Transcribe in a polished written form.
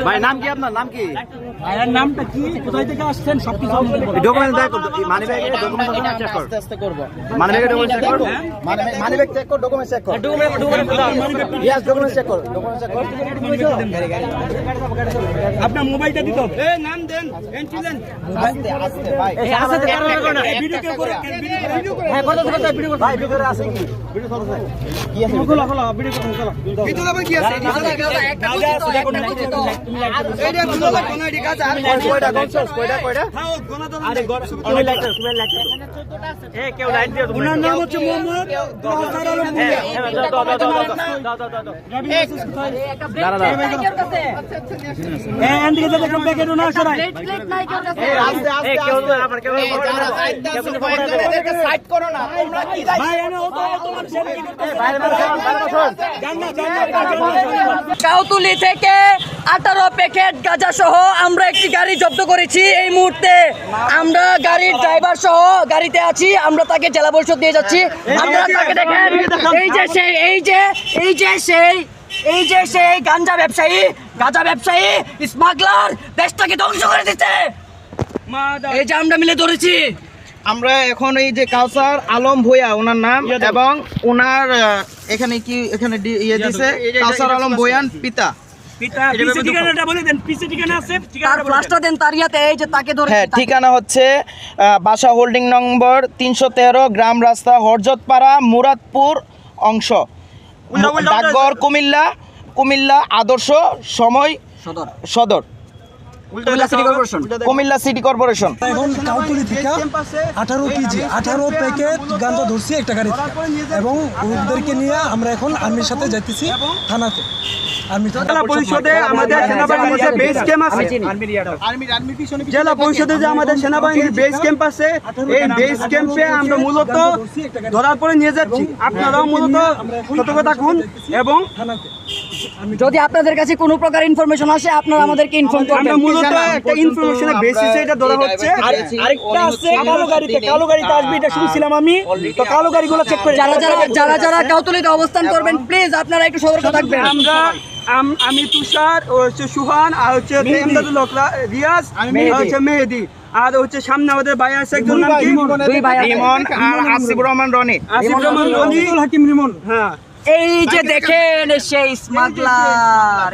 ভাই নাম কি আপনার? নাম কি? ভাইয়ের নামটা কি? কোথায় থেকে আসছেন? সবকিছু ডকুমেন্ট দেখ, মানি ব্যাগ ডকুমেন্ট চেক কর। মানি ব্যাগ ডকুমেন্ট চেক কর। মানি ব্যাগ চেক কর, ডকুমেন্ট চেক কর। ইয়েস, ডকুমেন্ট চেক কর, ডকুমেন্ট চেক কর। আপনার মোবাইলটা দিতে হবে। নাম দেন, এন্ট্রি দেন। আস্তে আস্তে ভাই। এই আছে তো কারণ ভিডিও কে করে ভিডিও করে। হ্যাঁ, কথা ভিডিও করে। ভাই ভিতরে আছে কি? ভিডিও চলছে। কি আছে? খোলা খোলা ভিডিও করে খোলা। ভিতরে আবার কি আছে? একটা কিছু তো এইটা খুলে লাগবে না, এদিকে আছে। আর কয়টা কনসাস কয়টা? খাও গোনা দাও। আরে তুমি লাইট দাও, তুমি লাইট দাও। এ কেউ লাইট দিও। ওনার নাম হচ্ছে মোহাম্মদ কাউসার আলম ভূঁইয়া। এন্ডিকে দেখো প্যাকেট না সরাই। আস্তে আস্তে এদেরকে সাইড করো না। তোমরা কি যাই ভাই এনে হতো তোমার ছেলে কি করতেছে? জান না। কাউতুলি থেকে 18 প্যাকেট গাঁজা সহ আমরা একটি গাড়ি জব্দ করেছি। এই মুহূর্তে আমরা গাড়ির ড্রাইভার সহ গাড়িতে আছি। আমরা তাকে জেলা পরিষদ নিয়ে যাচ্ছি। আপনারা তাকে দেখেন, এই যে সেই গাঁজা ব্যবসায়ী স্মাগলার দেশটাকে ধ্বংস করে দিচ্ছে। এই যে আমরা মিলে ধরেছি। আমরা এখন এই যে কাউসার আলম ভূঁইয়া ওনার নাম, এবং ওনার এখানে কি এখানে ইয়ে দিছে কাউসার আলম ভূঁইয়ার পিতা। পিছে ঠিকানাটা বলে দেন, পিছে ঠিকানা আছে, তার ঠিকানাটা বলে ফ্লাশটা দেন তার ইয়াতে। এই যে তাকে ধরেছি। হ্যাঁ, ঠিকানা হচ্ছে বাসা হোল্ডিং নম্বর 313, গ্রাম রাস্তা হরজতপাড়া, মুরাদপুর অংশ, ডাকঘর কুমিল্লা আদর্শ সময় সদর, কুমিল্লা সিটি কর্পোরেশন। এখন কাউতুলি থেকে 18 কেজি 18 প্যাকেট গাঁজা ধরছি একটা গাড়িতে, এবং ওদেরকে নিয়ে আমরা এখন আর্মির সাথে যাইতেছি থানাতে। জেলা পরিষদে আমাদের সেনাবাহিনীর যে বেস ক্যাম্প আছে, জেলা পরিষদে যে আমাদের সেনাবাহিনীর বেস ক্যাম্প আছে, এই বেস ক্যাম্পে আমরা মূলত ধরার পরে নিয়ে যাচ্ছি। আপনারাও মূলত সতর্ক থাকুন। এবং যদি আপনাদের কাছে কোনো প্রকার ইনফরমেশন আসে আপনারা আমাদেরকে ইনফর্ম করবেন। আমরা মূলত একটা ইনফরমেশনের বেসিসে এটা ধরা হচ্ছে। আরেকটা আছে কালো গাড়িতে আসবে, এটা শুনছিলাম আমি। তো কালো গাড়িগুলো চেক করে যারা কাউতুলিতে অবস্থান করবেন প্লিজ আপনারা একটু সতর্ক থাকবেন। আমি তুষার, ও হচ্ছে সুহান, আর হচ্ছে এমদাদুল হক রিয়াজ, আর হচ্ছে মেহেদি, আর হচ্ছে সামনে আমাদের ভাই আছে একজন, নাম কি? ইমন আর আসিফুর রহমান রনি। হাকিম রিমন। হ্যাঁ, এই যে দেখেন সেই স্মাগলার।